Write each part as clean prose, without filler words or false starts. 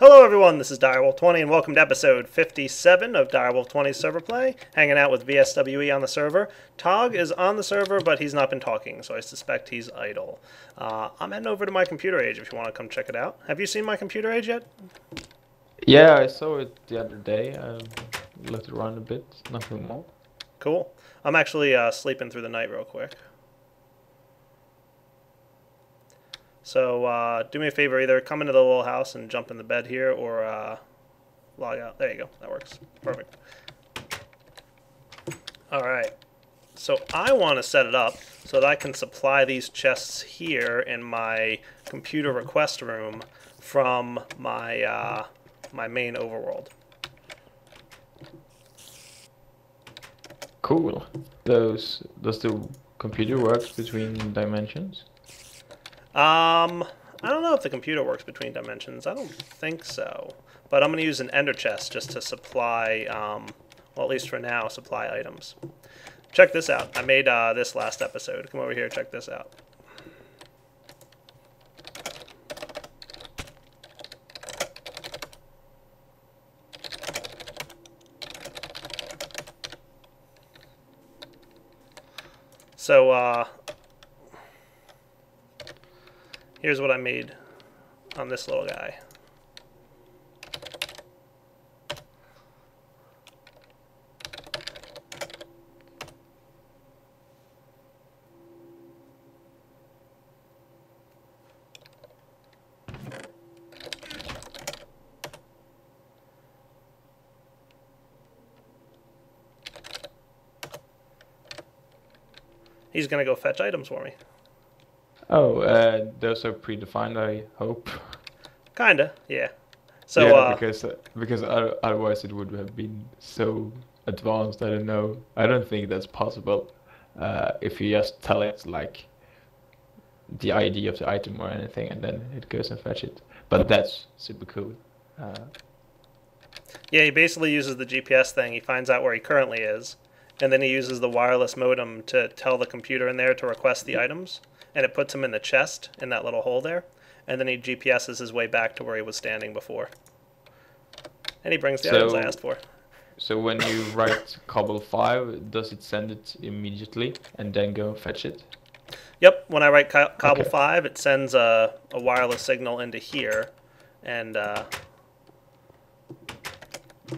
Hello everyone, this is Direwolf20 and welcome to episode 57 of Direwolf20's server play, hanging out with VSWE on the server. Tog is on the server, but he's not been talking, so I suspect he's idle. I'm heading over to my computer age if you want to come check it out. Have you seen my computer age yet? Yeah, I saw it the other day. I looked around a bit, nothing more. Cool. I'm actually sleeping through the night real quick. So do me a favor, either come into the little house and jump in the bed here, or log out. There you go, that works. Perfect. Alright, so I want to set it up so that I can supply these chests here in my computer request room from my, my main overworld. Cool. Does the computer work between dimensions? I don't know if the computer works between dimensions. I don't think so. But I'm going to use an ender chest just to supply, well, at least for now, supply items. Check this out. I made this last episode. Come over here, check this out. So, here's what I made on this little guy. He's going to go fetch items for me. Oh, those are predefined, I hope. Kinda, yeah. So, yeah, because otherwise it would have been so advanced. I don't know. I don't think that's possible. If you just tell it like the ID of the item or anything, and then it goes and fetch it. But that's super cool. Yeah, he basically uses the GPS thing. He finds out where he currently is, and then he uses the wireless modem to tell the computer in there to request the items, and it puts him in the chest in that little hole there, and then he GPSs his way back to where he was standing before. And he brings the items I asked for. So when you write cobble 5, does it send it immediately and then go fetch it? Yep, when I write cobble 5, it sends a wireless signal into here, and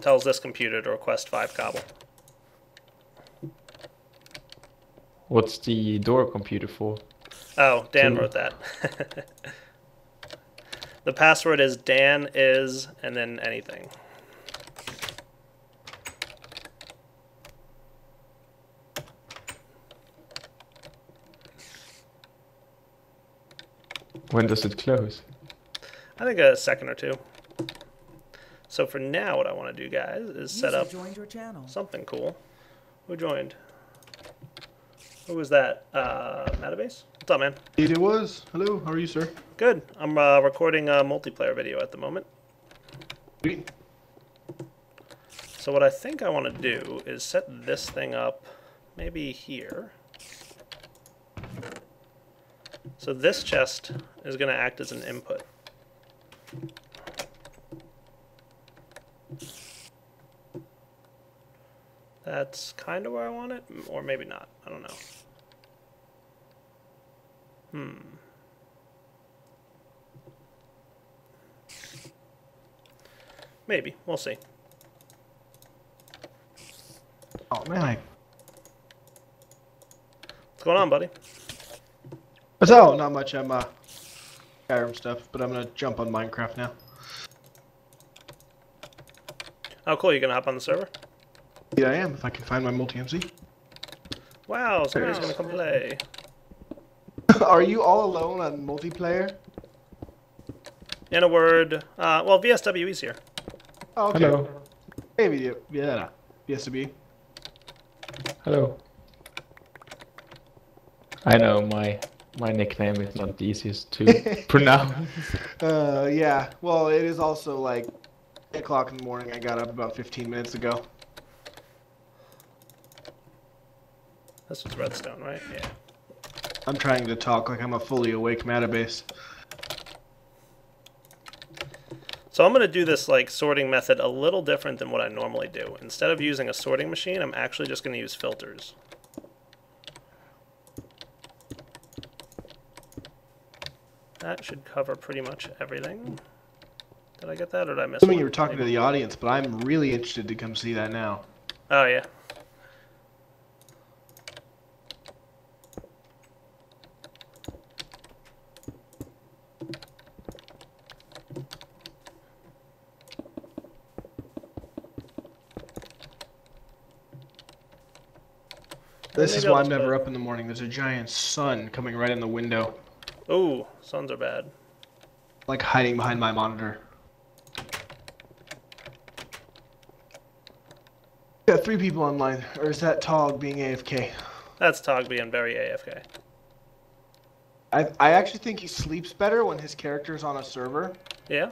tells this computer to request 5 cobble. What's the door computer for? Oh, Dan wrote that. The password is Dan is, and then anything. When does it close? I think a second or two. So for now, what I want to do, guys, is set up something cool. Who joined? Who was that? Database? What's up, man? It was. Hello, how are you, sir? Good. I'm recording a multiplayer video at the moment. Sweet. So what I think I want to do is set this thing up maybe here. So this chest is going to act as an input. That's kind of where I want it, or maybe not. I don't know. Maybe. We'll see. Oh, man. What's going on, buddy? Oh, not much. I'm, Skyrim stuff, but I'm gonna jump on Minecraft now. Oh, cool. You gonna hop on the server? Yeah, I am, if I can find my multi-MC. Wow, somebody's gonna come play. Are you all alone on multiplayer? In a word, well, VSWE's here. Oh, okay. Hello. Hey, VSWE. Hello. I know my nickname is not the easiest to pronounce. Yeah. Well, it is also like 8 o'clock in the morning. I got up about 15 minutes ago. This was redstone, right? Yeah. I'm trying to talk like I'm a fully awake Matabase. So I'm going to do this like sorting method a little different than what I normally do. Instead of using a sorting machine, I'm actually just going to use filters. That should cover pretty much everything. Did I get that, or did I miss Assuming one? you were talking to the audience, but I'm really interested to come see that now. Oh, yeah. This is why I'm never up in the morning. There's a giant sun coming right in the window. Ooh, suns are bad. Like hiding behind my monitor. Got 3 people online. Or is that Tog being AFK? That's Tog being very AFK. I actually think he sleeps better when his character's on a server. Yeah?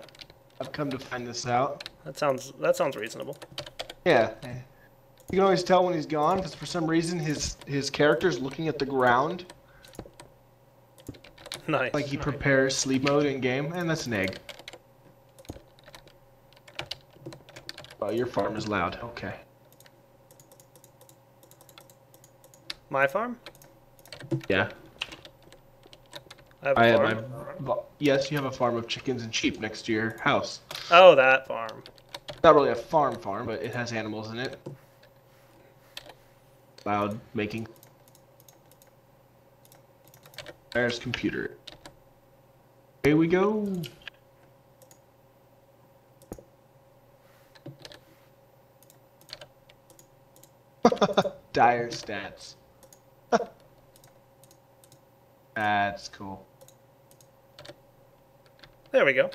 I've come to find this out. That sounds reasonable. Yeah. You can always tell when he's gone, because for some reason his character's looking at the ground. Nice. Like he prepares sleep mode in game, and that's an egg. Oh, your farm is loud. Okay. My farm? Yeah. I have a farm? Yes, you have a farm of chickens and sheep next to your house. Oh, that farm. Not really a farm, but it has animals in it. Loud making. There's computer. Here we go. Dire stats. That's cool. There we go.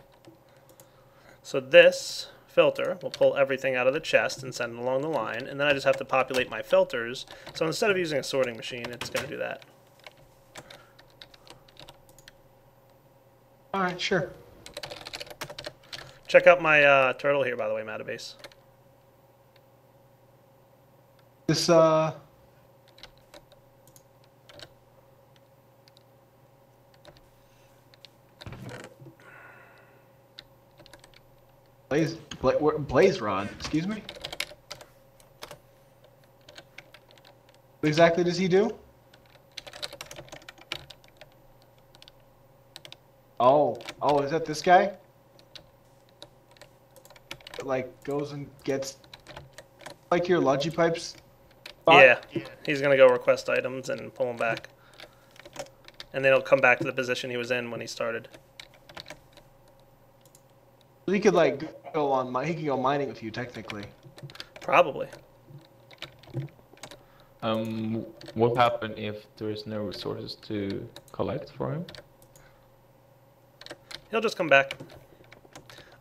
So this filter will pull everything out of the chest and send it along the line, and then I just have to populate my filters. So instead of using a sorting machine, it's going to do that. Alright, sure. Check out my turtle here, by the way, Matabase. This, Blaze Rod, excuse me? What exactly does he do? Oh, is that this guy? Like, goes and gets, like your Logi Pipes? Spot? Yeah, he's going to go request items and pull them back. And then he'll come back to the position he was in when he started. He could, like, he could go mining with you, technically. Probably. What happen if there is no resources to collect for him? He'll just come back.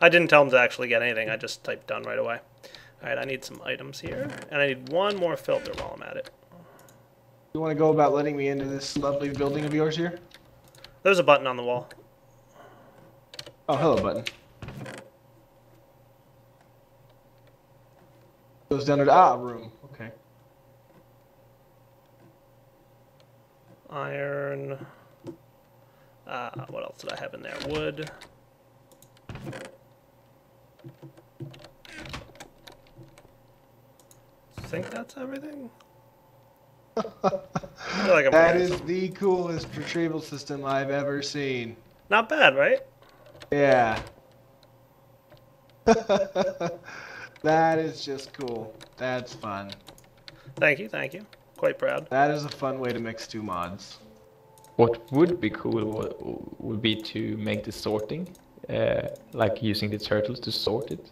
I didn't tell him to actually get anything. I just typed done right away. Alright, I need some items here. And I need one more filter while I'm at it. You want to go about letting me into this lovely building of yours here? There's a button on the wall. Oh, hello button. Goes down to room. Okay. Iron. What else did I have in there? Wood. I think that's everything. I feel like That is the coolest retrieval system I've ever seen. Not bad, right? Yeah. That is just cool. That's fun. Thank you, thank you. Quite proud. That is a fun way to mix 2 mods. What would be cool would be to make the sorting, like using the turtles to sort it.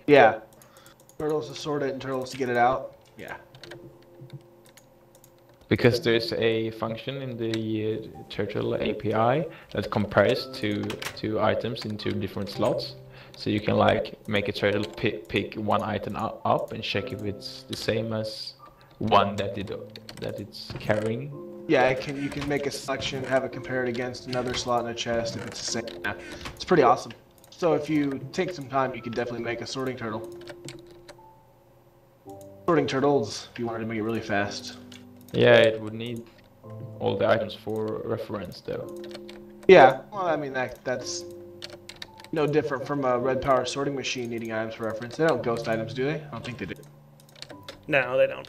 Yeah. Turtles to sort it and turtles to get it out. Yeah. Because there's a function in the Turtle API that compares two items in 2 different slots. So you can like make a turtle pick one item up and check if it's the same as one that it's carrying. Yeah, you can make a selection, have it compared against another slot in a chest if it's the same. Yeah. It's pretty awesome. So if you take some time, you could definitely make a sorting turtle. Sorting turtles, if you wanted to make it really fast. Yeah, it would need all the items for reference though. Yeah, well, I mean that's no different from a red power sorting machine needing items for reference. They don't ghost items, do they? I don't think they do. No, they don't.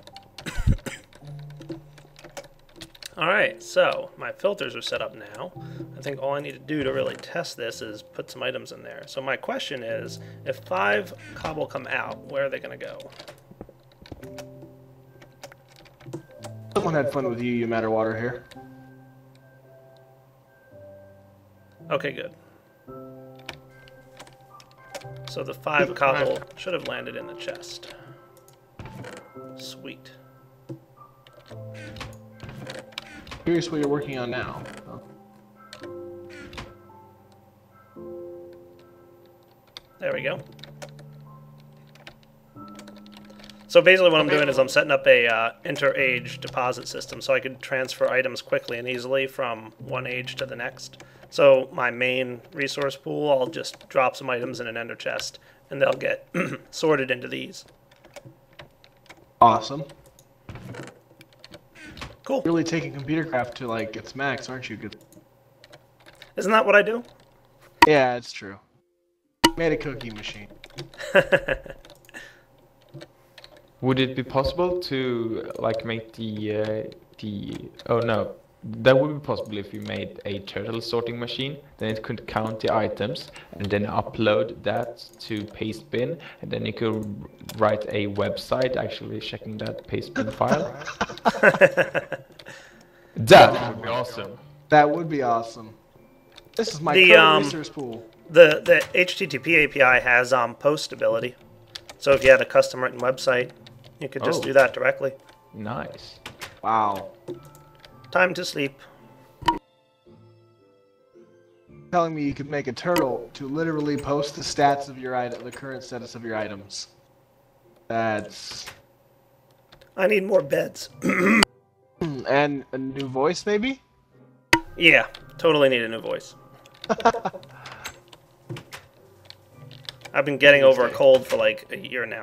Alright, so my filters are set up now. I think all I need to do to really test this is put some items in there. So my question is, if 5 cobble come out, where are they going to go? Someone had fun with you matter water here. Okay, good. So the 5 cobble should have landed in the chest. Sweet. Curious what you're working on now. There we go. So basically what I'm doing is I'm setting up a inter-age deposit system so I could transfer items quickly and easily from one age to the next. So my main resource pool, I'll just drop some items in an ender chest and they'll get sorted into these. Awesome. Cool. You're really taking ComputerCraft to like its max, aren't you? Good. Isn't that what I do? Yeah, it's true. Made a cookie machine. Would it be possible to like make the oh no, that would be possible if you made a turtle sorting machine. Then it could count the items and then upload that to Pastebin, and then you could write a website actually checking that Pastebin file. That would be awesome. That would be awesome. This is my The, current resource pool. The HTTP API has post ability. So if you had a custom written website, you could just do that directly. Nice. Wow. Time to sleep. Telling me you could make a turtle to literally post the stats of your item, the current status of your items. That's. I need more beds. And a new voice, maybe? Yeah, totally need a new voice. I've been getting over a cold for like a year now.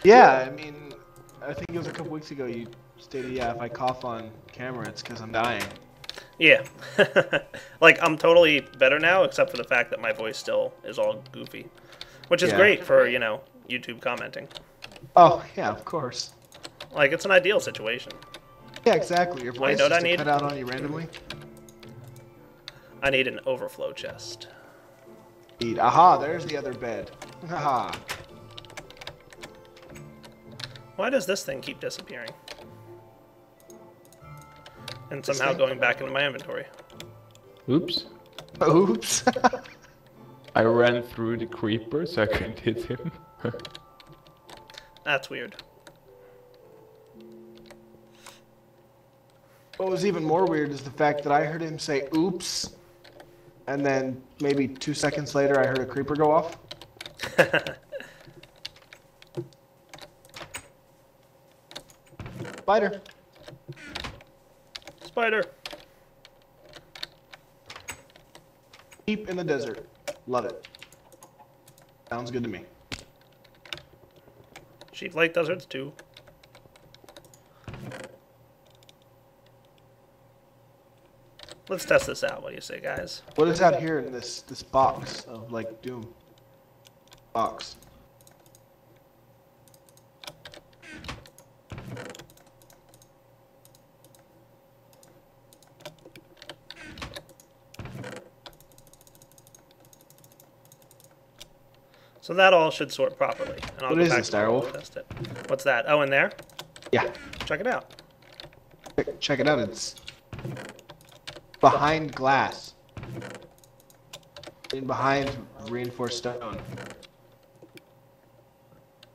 Yeah, I mean, I think it was a couple weeks ago you stated, yeah, if I cough on camera, it's because I'm dying. Yeah. Like, I'm totally better now, except for the fact that my voice still is all goofy. Which is great for, you know, YouTube commenting. Oh, yeah, of course. Like, it's an ideal situation. Yeah, exactly. Your voice know what just I need? cut out on you randomly. I need an overflow chest. Aha, there's the other bed. Aha. Why does this thing keep disappearing? And somehow going back into my inventory. Oops. Oops. I ran through the creeper so I couldn't hit him. That's weird. What was even more weird is the fact that I heard him say oops, and then maybe 2 seconds later I heard a creeper go off. Spider. Spider. Deep in the desert. Love it. Sounds good to me. Sheep like deserts too. Let's test this out. What do you say, guys? What is out here in this box of like doom? Box. So that all should sort properly. And I'll What go is back this, tomorrow Direwolf? and test it. What's that? Oh, in there? Yeah. Check it out. Check it out. It's behind glass. And behind reinforced stone.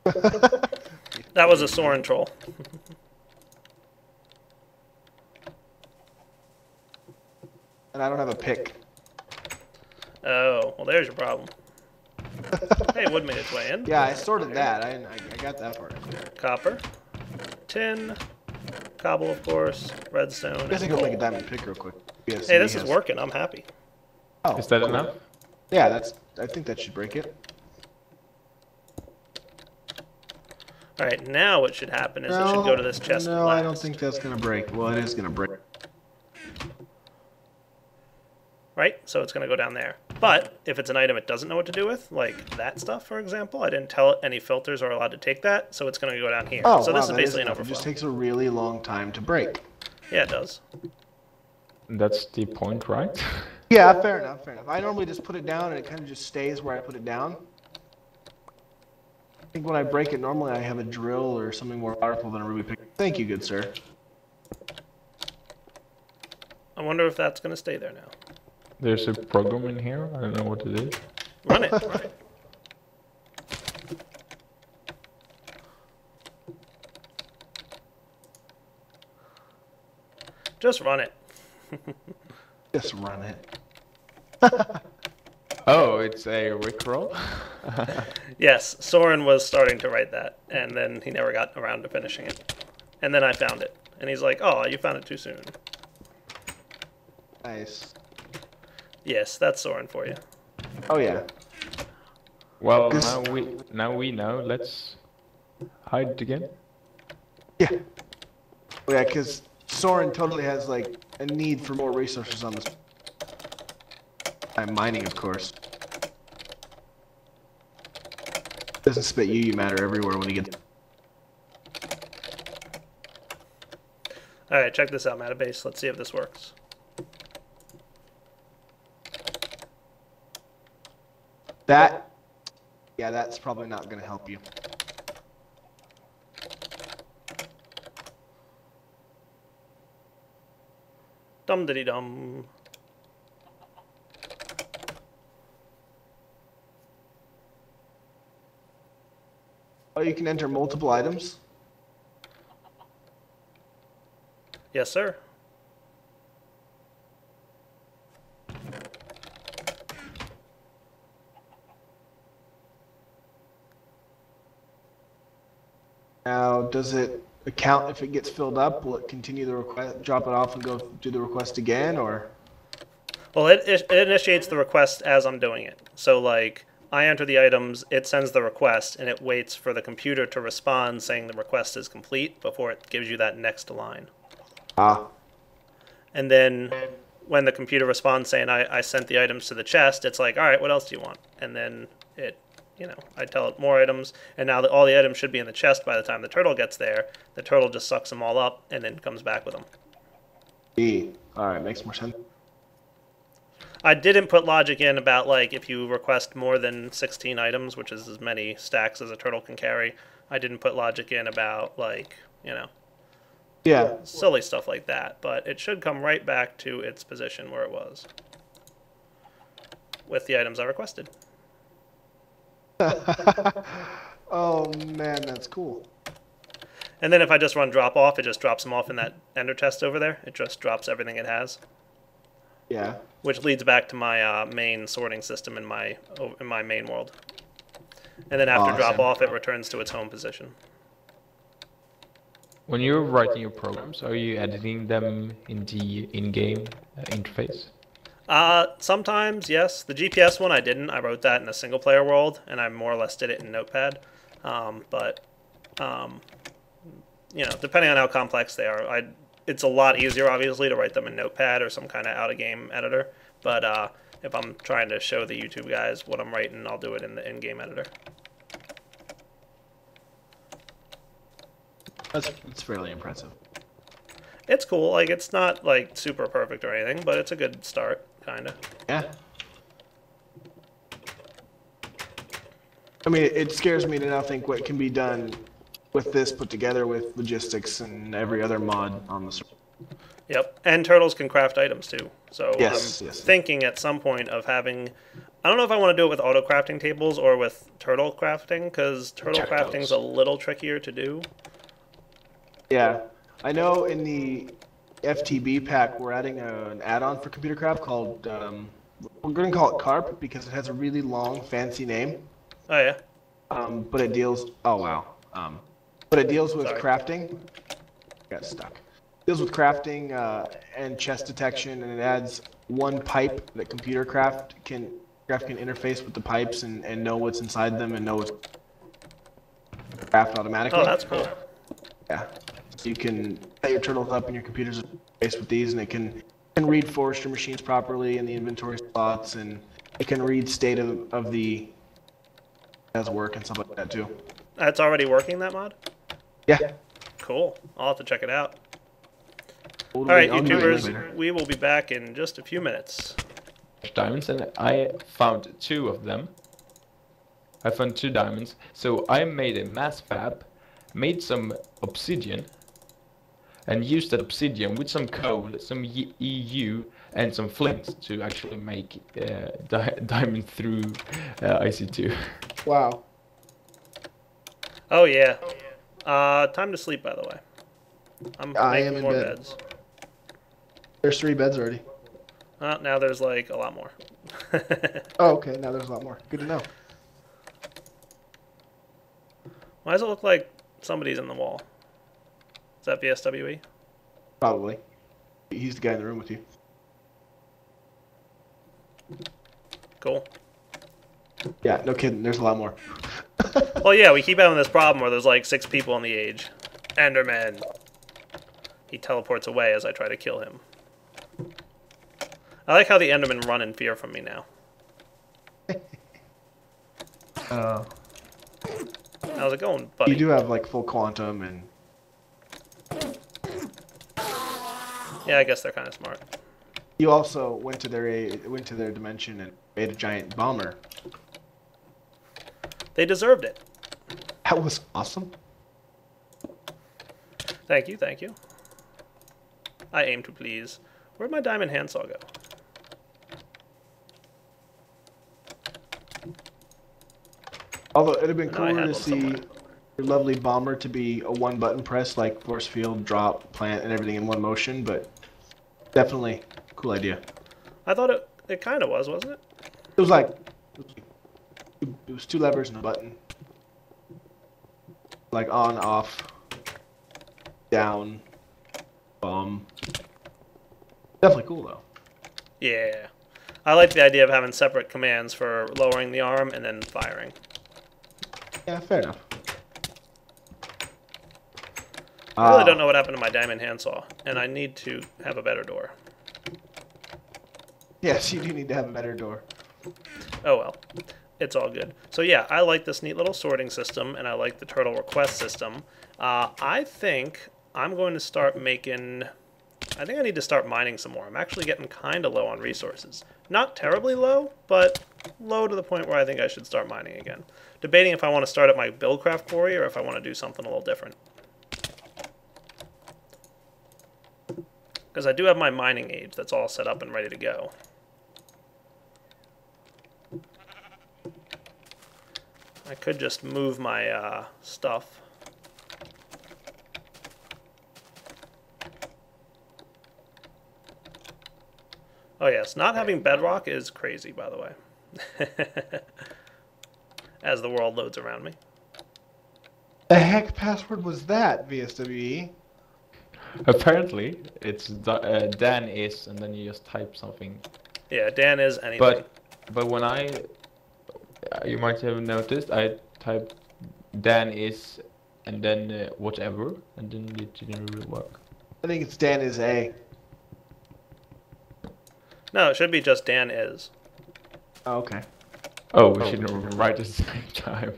That was a Soren troll. And I don't have a pick. Oh, well, there's your problem. Hey, wood made its way in. Yeah, I sorted that. I got that part. Copper, tin, cobble, of course, redstone, I guess I and can make a coal. diamond pick real quick. Yes, Hey, this is working. I'm happy. Oh, Is that cool. enough? Yeah, that's. I think that should break it. All right, now what should happen is it should go to this chest. No, I don't last. think that's gonna break. Well, it is gonna break. Right? So it's going to go down there. But if it's an item it doesn't know what to do with, like that stuff, for example, I didn't tell it any filters are allowed to take that, so it's going to go down here. Oh, so wow, this is basically an It overflow. just takes a really long time to break. Yeah, it does. That's the point, right? Yeah, fair enough, fair enough. I normally just put it down and it kind of just stays where I put it down. I think when I break it, normally I have a drill or something more powerful than a ruby pick. Thank you, good sir. I wonder if that's going to stay there now. There's a program in here. I don't know what it is. Run it. Run it. Just run it. Just run it. Oh, it's a rickroll? Yes, Soren was starting to write that, and then he never got around to finishing it. And then I found it, and he's like, "Oh, you found it too soon." Nice. Yes, that's Soren for you. Oh yeah. Well, This- now we know. Let's hide it again. Yeah. Oh, yeah, because Soren totally has like a need for more resources on this. I'm mining, of course. Doesn't spit you. You matter everywhere when you get. All right, check this out, Metabase. Let's see if this works. That. Yeah, that's probably not going to help you. Dum diddy dum. Oh, you can enter multiple items. Yes, sir. Now, does it account if it gets filled up? Will it continue the request, drop it off, and go do the request again, or? Well, it initiates the request as I'm doing it. So, like, I enter the items, it sends the request, and it waits for the computer to respond saying the request is complete before it gives you that next line. Ah. And then when the computer responds saying I sent the items to the chest, it's like, all right, what else do you want? And then it, I tell it more items, and now all the items should be in the chest by the time the turtle gets there. The turtle just sucks them all up and then comes back with them. All right, makes more sense. I didn't put logic in about, like, if you request more than 16 items, which is as many stacks as a turtle can carry, I didn't put logic in about, like, Yeah. silly stuff like that. But it should come right back to its position where it was with the items I requested. Oh man, that's cool. And then if I just run drop off, it just drops them off in that ender chest over there. It just drops everything it has. Yeah. Which leads back to my main sorting system in my main world. And then after drop off, it returns to its home position. When you're writing your programs, are you editing them in the in-game interface? Sometimes, yes. The GPS one I didn't. I wrote that in a single-player world, and I more or less did it in Notepad. Depending on how complex they are, it's a lot easier, obviously, to write them in Notepad or some kind of out-of-game editor. But if I'm trying to show the YouTube guys what I'm writing, I'll do it in the in-game editor. That's fairly impressive. It's cool. Like, it's not, like, super perfect or anything, but it's a good start, kind of. Yeah. I mean, it scares me to now think what can be done with this put together with logistics and every other mod on the server. Yep, and turtles can craft items too. So Yes, I'm yes. thinking at some point of having... I don't know if I want to do it with auto crafting tables or with turtle crafting, because turtle crafting's a little trickier to do. Yeah. I know in the FTB pack, we're adding an add-on for ComputerCraft called, we're going to call it Carp because it has a really long, fancy name. Oh, yeah? But it deals, oh wow. But it deals with Sorry. crafting. Got stuck. Deals with crafting and chest detection, and it adds one pipe that ComputerCraft can interface with the pipes and know what's inside them and know what's craft automatically. Oh, that's cool. Yeah. So you can set your turtles up in your computer's interface with these, and it can read forester machines properly and the inventory slots and it can read state of the as work and stuff like that too. That's already working, that mod? Yeah. Cool. I'll have to check it out. All Alright, YouTubers, we will be back in just a few minutes. Diamonds, and I found 2 of them. I found 2 diamonds, so I made a mass fab, made some obsidian, and used that obsidian with some coal, some EU, and some flint to actually make diamond through IC2. Wow. Oh yeah. Time to sleep, by the way. I'm I am making in more bed. beds. There's 3 beds already. Now there's like a lot more. Oh, okay. Now there's a lot more. Good to know. Why does it look like somebody's in the wall? Is that VSWE? Probably. He's the guy in the room with you. Cool. Yeah, no kidding. There's a lot more. Well, yeah, we keep having this problem where there's like 6 people in the age. Enderman. He teleports away as I try to kill him. I like how the Endermen run in fear from me now. How's it going, buddy? You do have like full quantum and. Yeah, I guess they're kind of smart. You also went to their dimension and made a giant bomber. They deserved it. That was awesome. Thank you, thank you. I aim to please. Where'd my diamond handsaw go? Although it'd have been No, I cooler had to one see somewhere. your lovely bomber to be a one-button press, like force field, drop, plant, and everything in one motion. But definitely a cool idea. I thought it kind of was, wasn't it? It was like it was 2 levers and a button, like on, off, down, bomb. Definitely cool though. Yeah. I like the idea of having separate commands for lowering the arm and then firing. Yeah, fair enough. I really don't know what happened to my diamond handsaw, and I need to have a better door. Yes, you do need to have a better door. Oh well. It's all good. So yeah, I like this neat little sorting system, and I like the turtle request system. I think I'm going to start making... I think I need to start mining some more. I'm actually getting kind of low on resources. Not terribly low, but low to the point where I think I should start mining again. Debating if I want to start at my Buildcraft Quarry or if I want to do something a little different. Because I do have my mining age that's all set up and ready to go. I could just move my stuff. Oh yes, not having bedrock is crazy, by the way. As the world loads around me. The heck password was that, VSWE? Apparently, it's Dan is, and then you just type something. Yeah, Dan is anything. But when you might have noticed, I typed Dan is, and then whatever, and then it didn't really work. I think it's Dan is A. No, it should be just Dan is. Oh, okay. Oh, we shouldn't write at the same time.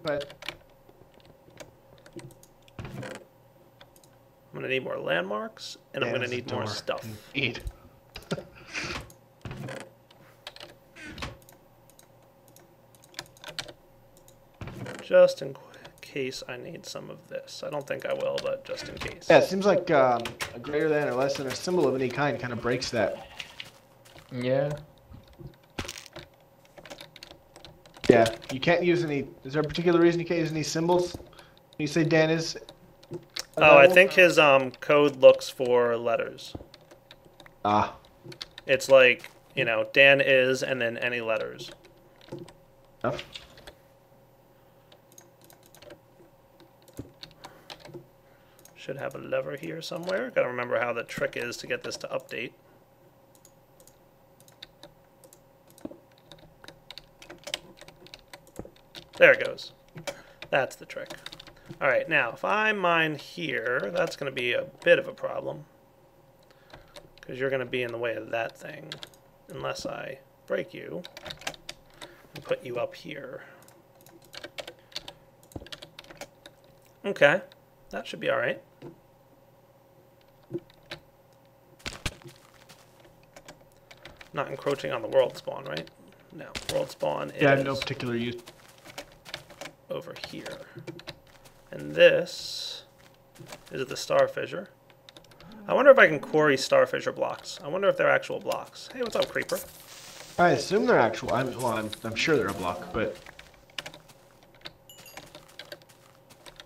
But I'm going to need more landmarks, and I'm going to need more stuff. Eat. Just in case I need some of this. I don't think I will, but just in case. Yeah, it seems like a greater than or less than or symbol of any kind kind of breaks that. Yeah. Yeah, you can't use any. Is there a particular reason you can't use any symbols? When you say Dan is. Oh, I think his code looks for letters. Ah. It's like, you know, Dan is and then any letters. Oh. Should have a lever here somewhere. Gotta remember how the trick is to get this to update. There it goes. That's the trick. Alright, now, if I mine here, that's going to be a bit of a problem. Because you're going to be in the way of that thing. unless I break you and put you up here. Okay, that should be alright. Not encroaching on the world spawn, right? No, world spawn is... Yeah, I have no particular use. Over here. And this is the star fissure. I wonder if I can quarry star fissure blocks. I wonder if they're actual blocks. Hey, what's up, creeper? I assume they're actual. I'm sure they're a block, but...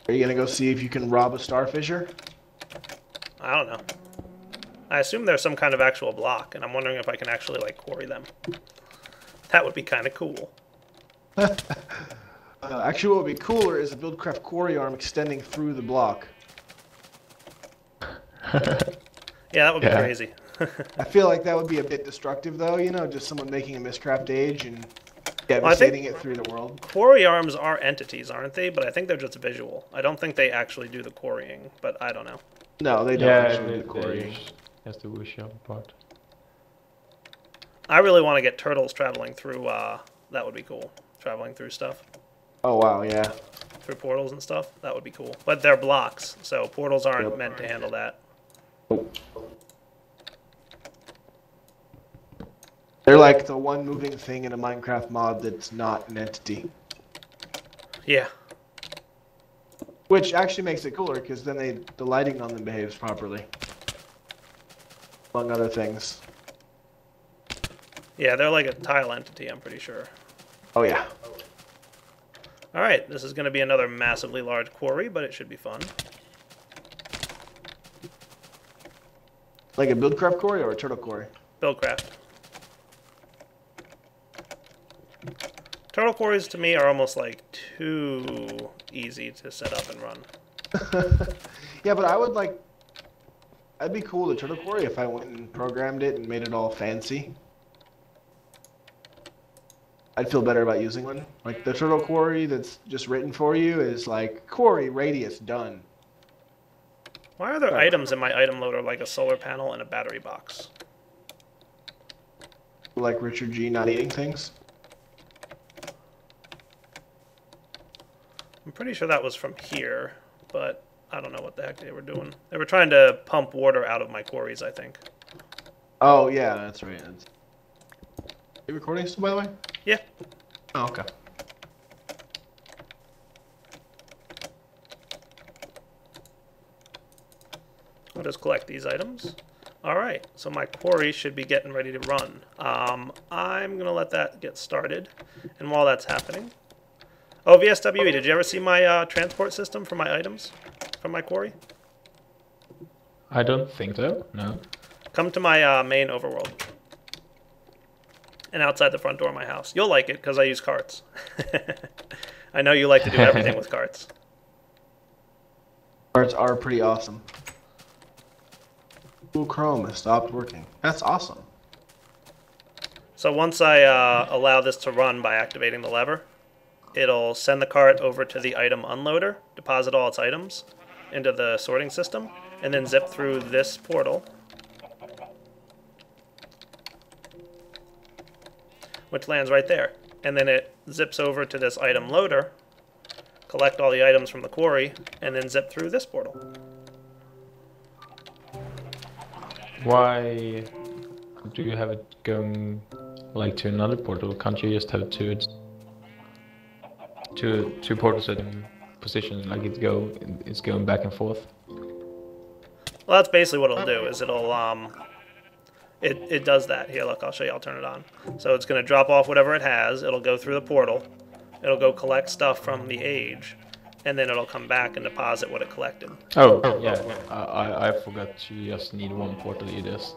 Are you gonna go see if you can rob a star fissure? I don't know. I assume there's some kind of actual block, and I'm wondering if I can actually, like, quarry them. That would be kind of cool. Actually, what would be cooler is a BuildCraft quarry arm extending through the block. Yeah, that would be crazy. I feel like that would be a bit destructive, though. You know, just someone making a miscraft age and devastating it through the world. Quarry arms are entities, aren't they? But I think they're just visual. I don't think they actually do the quarrying, but I don't know. No, they don't actually do the quarrying. That's the workshop part. I really want to get turtles traveling through, that would be cool. Traveling through stuff. Oh, wow, yeah. Through portals and stuff. That would be cool. But they're blocks, so portals aren't meant to handle that. They're like the one moving thing in a Minecraft mod that's not an entity. Yeah. Which actually makes it cooler, because then the lighting on them behaves properly. Among other things. Yeah, they're like a tile entity, I'm pretty sure. Oh, yeah. Alright, this is going to be another massively large quarry, but it should be fun. Like a BuildCraft quarry or a turtle quarry? BuildCraft. Turtle quarries to me are almost like too easy to set up and run. Yeah, but I would like... That'd be cool, the turtle quarry, if I went and programmed it and made it all fancy. I'd feel better about using one. Like the turtle quarry that's just written for you is like quarry radius done. Why are there items in my item loader like a solar panel and a battery box? Like Richard G not eating things? I'm pretty sure that was from here, but I don't know what the heck they were doing. They were trying to pump water out of my quarries, I think. Oh, yeah, that's right. Are you recording still, by the way? Yeah. Oh, okay. I'll just collect these items. Alright, so my quarry should be getting ready to run. I'm going to let that get started. And while that's happening... Oh, VSWE, did you ever see my transport system for my items from my quarry? I don't think so, no. Come to my main overworld. And outside the front door of my house. You'll like it, because I use carts. I know you like to do everything with carts. Carts are pretty awesome. Google Chrome has stopped working. That's awesome. So once I allow this to run by activating the lever, it'll send the cart over to the item unloader, deposit all its items into the sorting system, and then zip through this portal, which lands right there. And then it zips over to this item loader, collect all the items from the quarry, and then zip through this portal. Why do you have it going like to another portal? Can't you just have two portals in position, like it's going back and forth? Well, that's basically what it'll do, is it'll, it does that. Here, look, I'll show you, I'll turn it on. So it's going to drop off whatever it has, it'll go through the portal, it'll go collect stuff from the age, and then it'll come back and deposit what it collected. Oh, yeah, I forgot you just need one portal, you just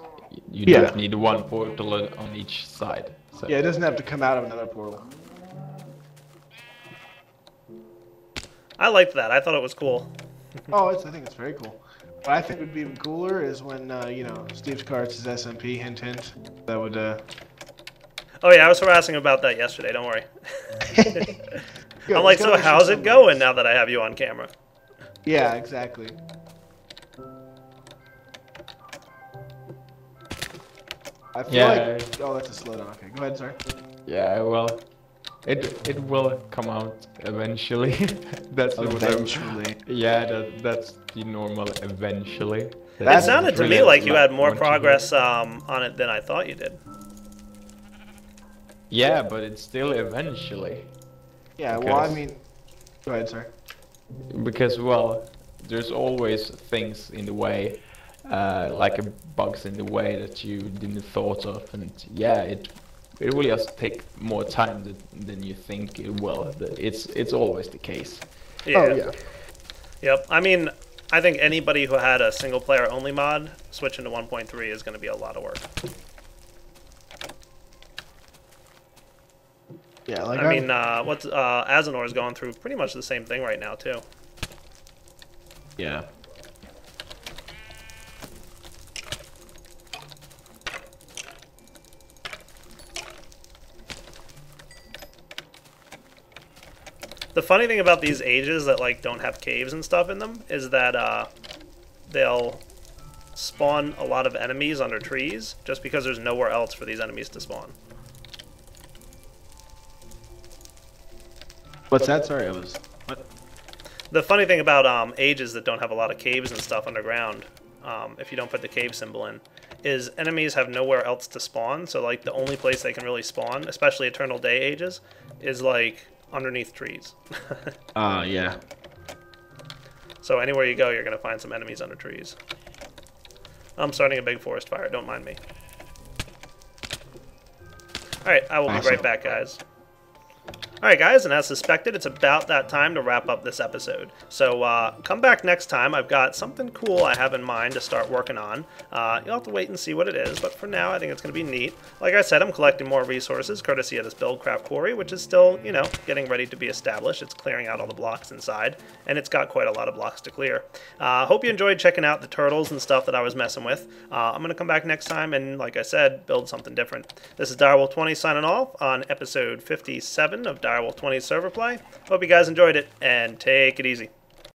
need one portal on each side. So. Yeah, it doesn't have to come out of another portal. I liked that, I thought it was cool. Oh, I think it's very cool. What I think would be even cooler is when, you know, Steve's carts is SMP, hint hint. That would, Oh yeah, I was harassing about that yesterday, don't worry. I'm like, so how's it going now that I have you on camera? Yeah, exactly. I feel Yeah. like. Oh, that's a slowdown. Okay, go ahead, sorry. Yeah, well, it will come out eventually. That's what Eventually. yeah, that's the normal eventually. It sounded to me like you had more want to hear. progress on it than I thought you did. Yeah, but it's still eventually. Yeah, well, I Because- mean. Go ahead, sorry. Because, well, there's always things in the way, like bugs in the way that you didn't thought of, and yeah, it will just take more time than you think it will. It's always the case. Yeah. Oh, yeah. Yep. I mean, I think anybody who had a single player only mod switching to 1.3 is going to be a lot of work. Yeah, like I mean, what's Azenor is going through pretty much the same thing right now too. yeah. The funny thing about these ages that like don't have caves and stuff in them is that they'll spawn a lot of enemies under trees just because there's nowhere else for these enemies to spawn. What's that? Sorry, I was. What? The funny thing about ages that don't have a lot of caves and stuff underground, if you don't put the cave symbol in, is enemies have nowhere else to spawn. So like the only place they can really spawn, especially Eternal Day ages, is like underneath trees. Yeah. So anywhere you go, you're going to find some enemies under trees. I'm starting a big forest fire, don't mind me. Alright, I will be right back, guys. Alright guys, and as suspected, it's about that time to wrap up this episode. So come back next time. I've got something cool I have in mind to start working on. You'll have to wait and see what it is, but for now I think it's going to be neat. Like I said, I'm collecting more resources courtesy of this Buildcraft Quarry, which is still, you know, getting ready to be established. It's clearing out all the blocks inside, and it's got quite a lot of blocks to clear. Hope you enjoyed checking out the turtles and stuff that I was messing with. I'm going to come back next time and, like I said, build something different. This is Direwolf20 signing off on episode 57 of Direwolf20's server play. Hope you guys enjoyed it, and take it easy.